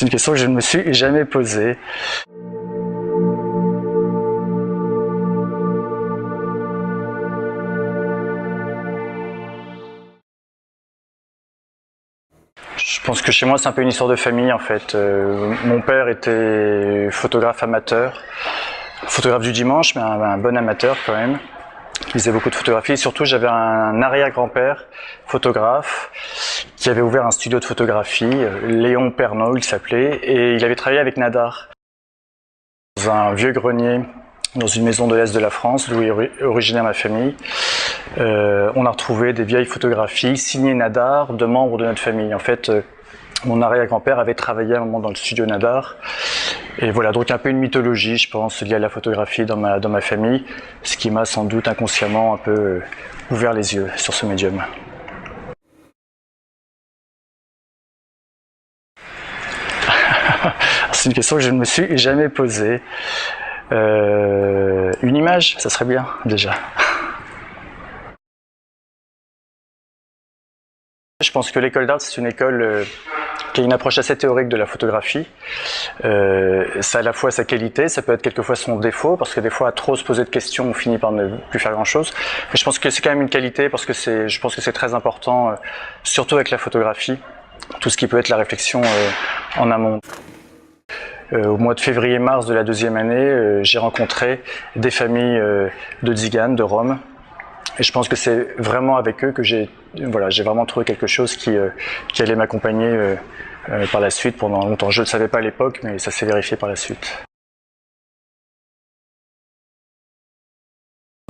C'est une question que je ne me suis jamais posée. Je pense que chez moi c'est un peu une histoire de famille en fait. Mon père était photographe amateur, photographe du dimanche mais un bon amateur quand même. Il faisait beaucoup de photographie et surtout j'avais un arrière-grand-père photographe qui avait ouvert un studio de photographie, Léon Pernaut il s'appelait, et il avait travaillé avec Nadar dans un vieux grenier dans une maison de l'Est de la France d'où est originaire ma famille. On a retrouvé des vieilles photographies signées Nadar de membres de notre famille. En fait, mon arrière-grand-père avait travaillé à un moment dans le studio Nadar. Et voilà, donc un peu une mythologie, je pense, liée à la photographie dans ma famille, ce qui m'a sans doute inconsciemment un peu ouvert les yeux sur ce médium. C'est une question que je ne me suis jamais posée. Une image, ça serait bien déjà. Je pense que l'école d'art, c'est une école qui a une approche assez théorique de la photographie. Ça a à la fois sa qualité, ça peut être quelquefois son défaut, parce que des fois, à trop se poser de questions, on finit par ne plus faire grand-chose. Mais je pense que c'est quand même une qualité, parce que je pense que c'est très important, surtout avec la photographie, tout ce qui peut être la réflexion en amont. Au mois de février-mars de la deuxième année, j'ai rencontré des familles de Tziganes, de Roms. Et je pense que c'est vraiment avec eux que j'ai vraiment trouvé quelque chose qui allait m'accompagner par la suite pendant longtemps. Je ne le savais pas à l'époque, mais ça s'est vérifié par la suite.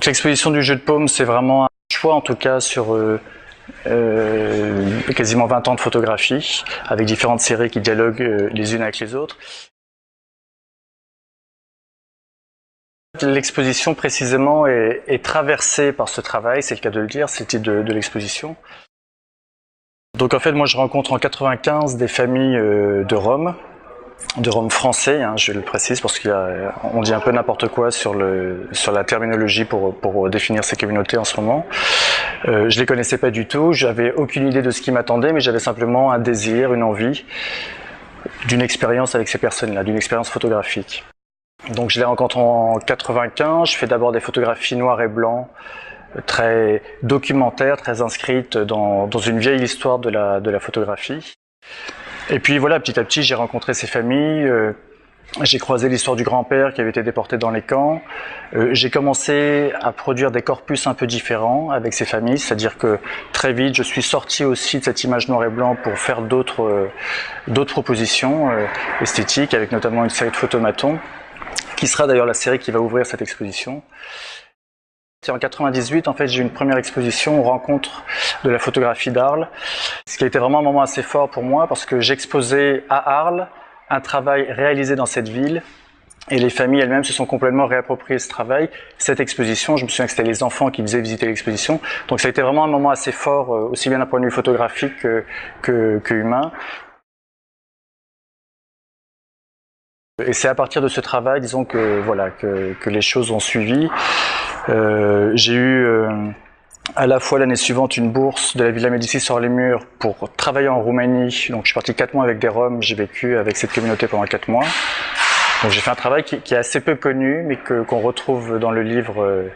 L'exposition du jeu de paume, c'est vraiment un choix, en tout cas, sur quasiment 20 ans de photographie, avec différentes séries qui dialoguent les unes avec les autres. L'exposition précisément est traversée par ce travail, c'est le cas de le dire, c'est le titre de l'exposition. Donc en fait moi je rencontre en 95 des familles de Roms français, hein, je le précise parce qu'on dit un peu n'importe quoi sur la terminologie pour définir ces communautés en ce moment. Je les connaissais pas du tout, j'avais aucune idée de ce qui m'attendait, mais j'avais simplement un désir, une envie d'une expérience avec ces personnes-là, d'une expérience photographique. Donc je les rencontre en 95, je fais d'abord des photographies noires et blancs, très documentaires, très inscrites dans une vieille histoire de la photographie. Et puis voilà, petit à petit j'ai rencontré ces familles, j'ai croisé l'histoire du grand-père qui avait été déporté dans les camps, j'ai commencé à produire des corpus un peu différents avec ces familles, c'est-à-dire que très vite je suis sorti aussi de cette image noir et blanc pour faire d'autres propositions esthétiques, avec notamment une série de photomatons, qui sera d'ailleurs la série qui va ouvrir cette exposition. En 98, en fait, j'ai eu une première exposition aux rencontres de la photographie d'Arles, ce qui a été vraiment un moment assez fort pour moi parce que j'exposais à Arles un travail réalisé dans cette ville et les familles elles-mêmes se sont complètement réappropriées ce travail. Cette exposition, je me souviens que c'était les enfants qui faisaient visiter l'exposition, donc ça a été vraiment un moment assez fort, aussi bien d'un point de vue photographique que humain. Et c'est à partir de ce travail, disons que les choses ont suivi. J'ai eu à la fois l'année suivante une bourse de la Villa Médicis sur les murs pour travailler en Roumanie. Donc je suis parti 4 mois avec des Roms, j'ai vécu avec cette communauté pendant 4 mois. Donc j'ai fait un travail qui est assez peu connu, mais qu'on retrouve dans le livre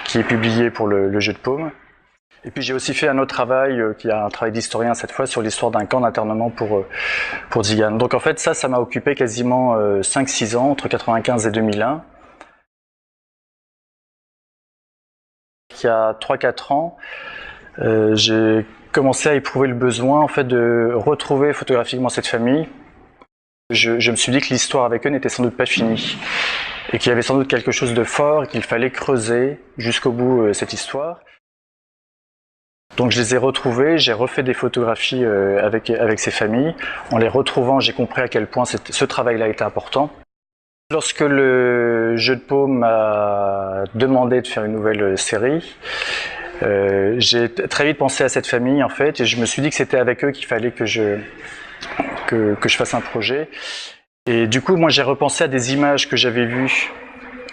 qui est publié pour le jeu de paume. Et puis j'ai aussi fait un autre travail, qui est un travail d'historien cette fois, sur l'histoire d'un camp d'internement pour Tziganes. Donc en fait ça m'a occupé quasiment 5-6 ans, entre 95 et 2001. Il y a 3-4 ans, j'ai commencé à éprouver le besoin en fait de retrouver photographiquement cette famille. Je me suis dit que l'histoire avec eux n'était sans doute pas finie et qu'il y avait sans doute quelque chose de fort et qu'il fallait creuser jusqu'au bout cette histoire. Donc je les ai retrouvés, j'ai refait des photographies avec ces familles. En les retrouvant, j'ai compris à quel point ce travail-là était important. Lorsque le jeu de paume m'a demandé de faire une nouvelle série, j'ai très vite pensé à cette famille en fait, et je me suis dit que c'était avec eux qu'il fallait que je fasse un projet. Et du coup, moi j'ai repensé à des images que j'avais vues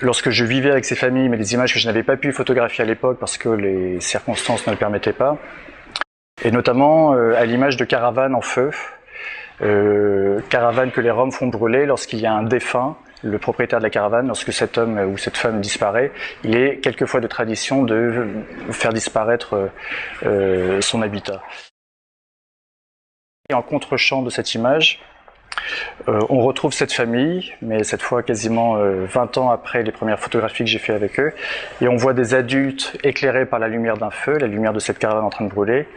lorsque je vivais avec ces familles, mais des images que je n'avais pas pu photographier à l'époque parce que les circonstances ne le permettaient pas. Et notamment à l'image de caravanes en feu, caravane que les Roms font brûler lorsqu'il y a un défunt, le propriétaire de la caravane, lorsque cet homme ou cette femme disparaît, il est quelquefois de tradition de faire disparaître son habitat. Et en contre-champ de cette image, on retrouve cette famille, mais cette fois quasiment 20 ans après les premières photographies que j'ai fait avec eux, et on voit des adultes éclairés par la lumière d'un feu, la lumière de cette caravane en train de brûler.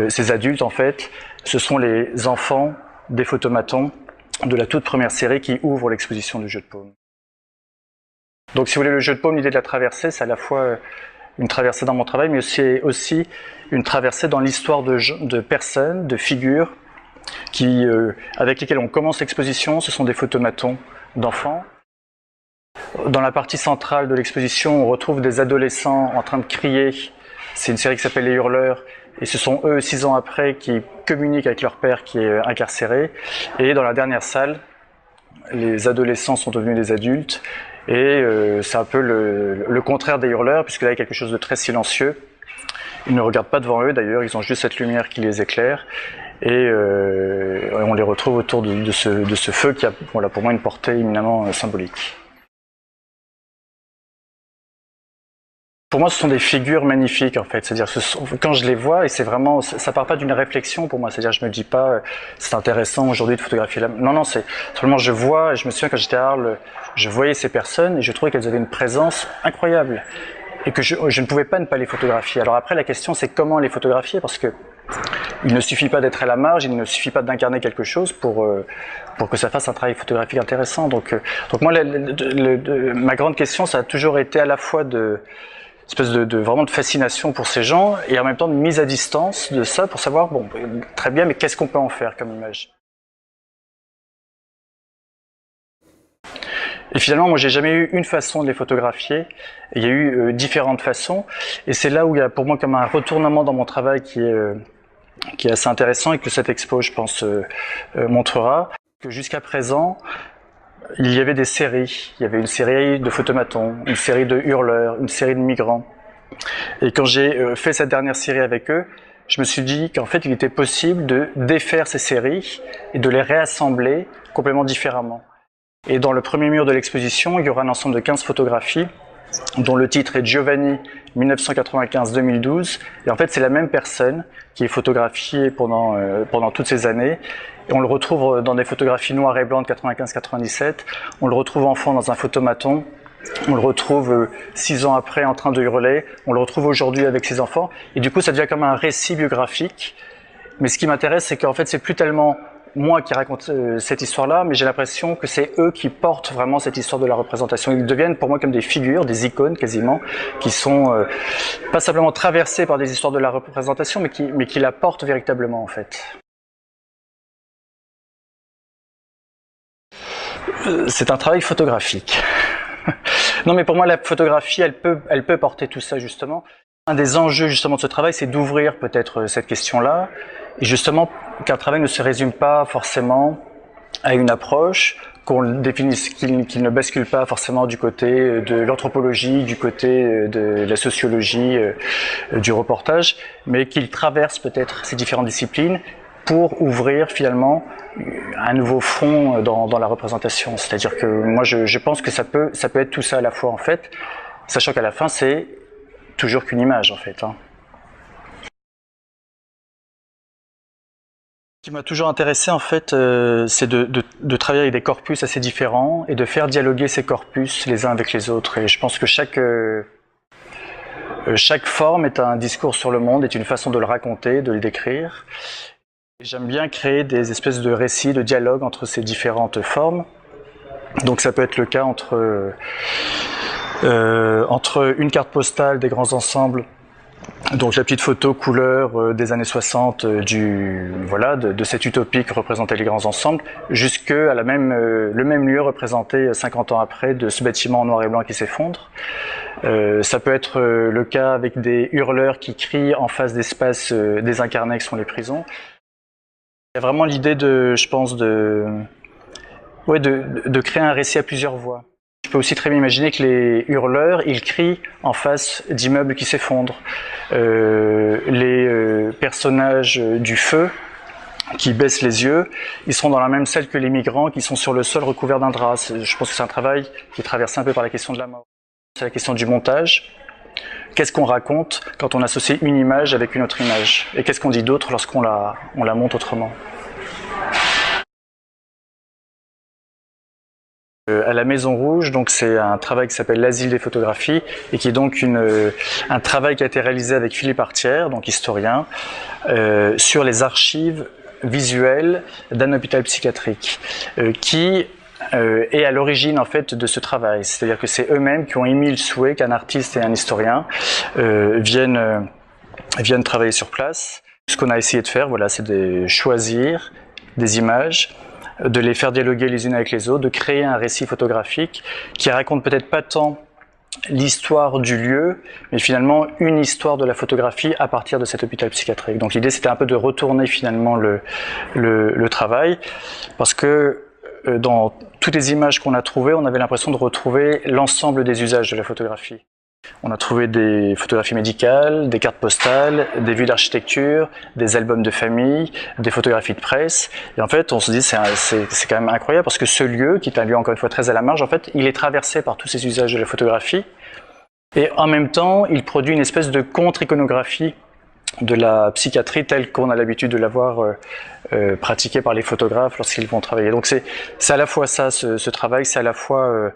Ces adultes, en fait, ce sont les enfants des photomatons de la toute première série qui ouvre l'exposition du jeu de paume. Donc si vous voulez, le jeu de paume, l'idée de la traversée, c'est à la fois une traversée dans mon travail, mais aussi une traversée dans l'histoire de personnes, de figures, avec lesquelles on commence l'exposition. Ce sont des photomatons d'enfants. Dans la partie centrale de l'exposition, on retrouve des adolescents en train de crier. C'est une série qui s'appelle Les Hurleurs. Et ce sont eux, 6 ans après, qui communiquent avec leur père qui est incarcéré. Et dans la dernière salle, les adolescents sont devenus des adultes. Et c'est un peu le contraire des hurleurs, puisque là, il y a quelque chose de très silencieux. Ils ne regardent pas devant eux, d'ailleurs, ils ont juste cette lumière qui les éclaire. Et on les retrouve autour de ce feu qui a, voilà, pour moi, une portée éminemment symbolique. Pour moi, ce sont des figures magnifiques, en fait. C'est-à-dire, quand je les vois, et c'est vraiment, ça part pas d'une réflexion pour moi. C'est-à-dire, je me dis pas, c'est intéressant aujourd'hui de photographier là. Non, c'est simplement, je vois, et je me souviens quand j'étais à Arles, je voyais ces personnes et je trouvais qu'elles avaient une présence incroyable. Et que je ne pouvais pas ne pas les photographier. Alors après, la question, c'est comment les photographier, parce que il ne suffit pas d'être à la marge, il ne suffit pas d'incarner quelque chose pour que ça fasse un travail photographique intéressant. Donc moi, ma grande question, ça a toujours été à la fois espèce vraiment de fascination pour ces gens et en même temps de mise à distance de ça pour savoir, bon, très bien, mais qu'est-ce qu'on peut en faire comme image? Et finalement, moi, j'ai jamais eu une façon de les photographier. Il y a eu différentes façons, et c'est là où il y a pour moi comme un retournement dans mon travail qui est assez intéressant et que cette expo, je pense, montrera. Que jusqu'à présent, il y avait des séries. Il y avait une série de photomatons, une série de hurleurs, une série de migrants. Et quand j'ai fait cette dernière série avec eux, je me suis dit qu'en fait, il était possible de défaire ces séries et de les réassembler complètement différemment. Et dans le premier mur de l'exposition, il y aura un ensemble de 15 photographies, dont le titre est Giovanni 1995-2012. Et en fait, c'est la même personne qui est photographiée pendant toutes ces années. Et on le retrouve dans des photographies noires et blancs de 95-97. On le retrouve enfant dans un photomaton. On le retrouve 6 ans après en train de hurler. On le retrouve aujourd'hui avec ses enfants. Et du coup, ça devient comme un récit biographique. Mais ce qui m'intéresse, c'est qu'en fait, c'est plus tellement moi qui raconte cette histoire-là, mais j'ai l'impression que c'est eux qui portent vraiment cette histoire de la représentation. Ils deviennent pour moi comme des figures, des icônes quasiment, qui sont pas simplement traversées par des histoires de la représentation, mais qui la portent véritablement en fait. C'est un travail photographique. Non, mais pour moi, la photographie, elle peut porter tout ça justement. Un des enjeux justement de ce travail, c'est d'ouvrir peut-être cette question-là, et justement qu'un travail ne se résume pas forcément à une approche, qu'on définisse, qu'il ne bascule pas forcément du côté de l'anthropologie, du côté de la sociologie, du reportage, mais qu'il traverse peut-être ces différentes disciplines pour ouvrir finalement un nouveau front dans la représentation. C'est-à-dire que moi je pense que ça peut être tout ça à la fois en fait, sachant qu'à la fin c'est toujours qu'une image en fait. Ce qui m'a toujours intéressé en fait, c'est de travailler avec des corpus assez différents et de faire dialoguer ces corpus les uns avec les autres. Et je pense que chaque forme est un discours sur le monde, est une façon de le raconter, de le décrire. J'aime bien créer des espèces de récits, de dialogues entre ces différentes formes. Donc ça peut être le cas entre une carte postale des grands ensembles, donc la petite photo couleur des années 60 de cette utopie que représentaient les grands ensembles, jusqu'à le même lieu représenté 50 ans après de ce bâtiment en noir et blanc qui s'effondre. Ça peut être le cas avec des hurleurs qui crient en face d'espaces désincarnés qui sont les prisons. Il y a vraiment l'idée je pense, de créer un récit à plusieurs voix. Je peux aussi très bien imaginer que les hurleurs, ils crient en face d'immeubles qui s'effondrent. Les personnages du feu qui baissent les yeux, ils seront dans la même salle que les migrants qui sont sur le sol recouverts d'un drap. Je pense que c'est un travail qui est traversé un peu par la question de la mort. C'est la question du montage. Qu'est-ce qu'on raconte quand on associe une image avec une autre image? Et qu'est-ce qu'on dit d'autre lorsqu'on la monte autrement? À la Maison Rouge, donc c'est un travail qui s'appelle l'Asile des photographies et qui est donc un travail qui a été réalisé avec Philippe Artière, donc historien, sur les archives visuelles d'un hôpital psychiatrique, qui est à l'origine en fait de ce travail. C'est-à-dire que c'est eux-mêmes qui ont émis le souhait qu'un artiste et un historien viennent travailler sur place. Ce qu'on a essayé de faire, voilà, c'est de choisir des images, de les faire dialoguer les unes avec les autres, de créer un récit photographique qui raconte peut-être pas tant l'histoire du lieu, mais finalement une histoire de la photographie à partir de cet hôpital psychiatrique. Donc l'idée c'était un peu de retourner finalement le travail, parce que dans toutes les images qu'on a trouvées, on avait l'impression de retrouver l'ensemble des usages de la photographie. On a trouvé des photographies médicales, des cartes postales, des vues d'architecture, des albums de famille, des photographies de presse. Et en fait, on se dit c'est quand même incroyable parce que ce lieu, qui est un lieu encore une fois très à la marge, en fait, il est traversé par tous ces usages de la photographie. Et en même temps, il produit une espèce de contre-iconographie de la psychiatrie telle qu'on a l'habitude de la voir pratiquée par les photographes lorsqu'ils vont travailler. Donc c'est à la fois ça, ce travail, c'est à la fois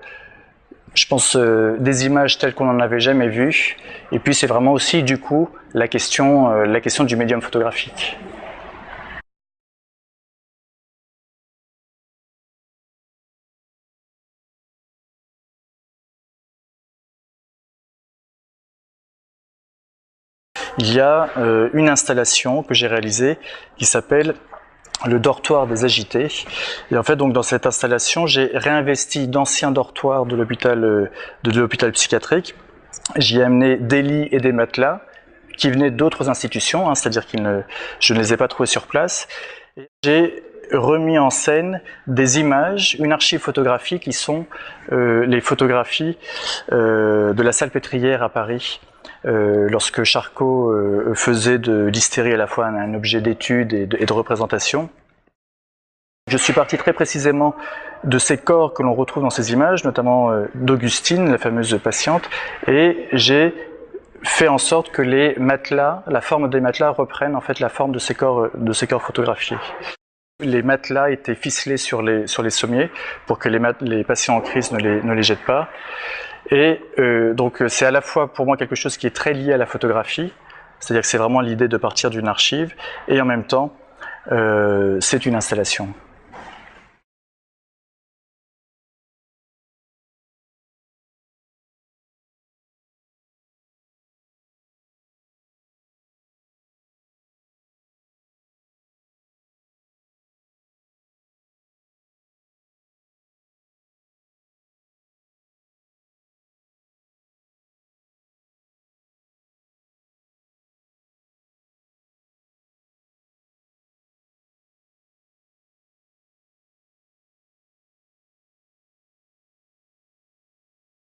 je pense des images telles qu'on n'en avait jamais vues, et puis c'est vraiment aussi du coup la question du médium photographique. Il y a une installation que j'ai réalisée qui s'appelle le dortoir des agités. Et en fait, donc dans cette installation, j'ai réinvesti d'anciens dortoirs de l'hôpital psychiatrique. J'y ai amené des lits et des matelas qui venaient d'autres institutions, c'est-à-dire je ne les ai pas trouvés sur place. J'ai remis en scène des images, une archive photographique qui sont les photographies de la Salpêtrière à Paris. Lorsque Charcot faisait de l'hystérie à la fois un objet d'étude et de représentation. Je suis parti très précisément de ces corps que l'on retrouve dans ces images, notamment d'Augustine, la fameuse patiente, et j'ai fait en sorte que les matelas, la forme des matelas reprennent en fait la forme de ces corps photographiés. Les matelas étaient ficelés sur les sommiers pour que les patients en crise ne les jettent pas. Et donc c'est à la fois pour moi quelque chose qui est très lié à la photographie, c'est-à-dire que c'est vraiment l'idée de partir d'une archive, et en même temps c'est une installation.